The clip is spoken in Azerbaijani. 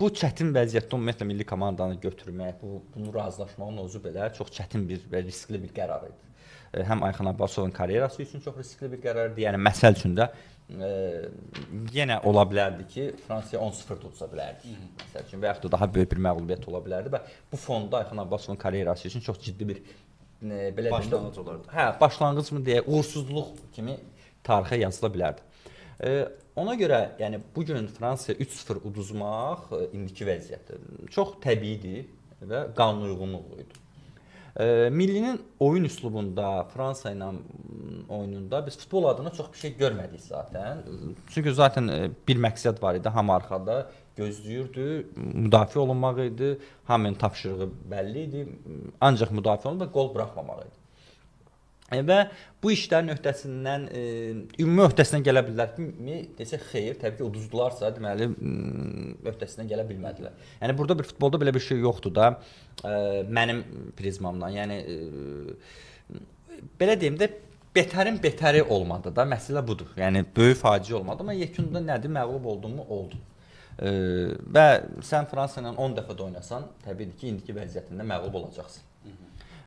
bu çətin vəziyyətdə ümumiyyətlə milli komandanı götürmək, bunu razılaşmağın özü belə çox çətin və riskli bir qərar idi. Həm Ayxan Abbasovun karyerası üçün çox riskli bir qərar idi. Yəni məsəl üçün də yenə ola bilərdi ki, Fransaya 10-0 tutsa bilərdi. Məsəl üçün və yaxud da daha böyük bir məğlubiyyət ola bilərdi və bu fonda Ayxan Abbasovun karyerası üçün çox ciddi bir belə başlanğıc olardı. Hə, başlanğıc mı deyə, uğursuzluq kimi tarixə yazıla bilərdi. Ona görə, yəni bu gün Fransaya 3-0 uduzmaq indiki vəziyyətdə çox təbiidir və qanunauyğunluq idi. Millinin oyun üslubunda, Fransa ilə oyununda biz futbol adına çox bir şey görmədik zaten. Çünki zaten bir məqsəd var idi, hamı arxada gözləyirdi, müdafiə olunmaq idi, hamının tapşırığı bəlli idi, ancaq müdafiə olunub və qol buraxmamaq idi. Və bu işlərin öhdəsindən, ümumi öhdəsindən gələ bilər mi desək xeyr, təbii ki uduzdularsa, deməli öhdəsindən gələ bilmədilər. Yəni burada bir futbolda belə bir şey yoxdur da, mənim prizmamdan. Yəni belə deyim də betərin betəri olmadı da, məsələ budur. Yəni böyük faciə olmadı, amma yekunda nədir, məğlub oldun mu? Oldu. Və sən Fransa ilə 10 dəfə də oynasan, təbii ki indiki vəziyyətində məğlub olacaqsın.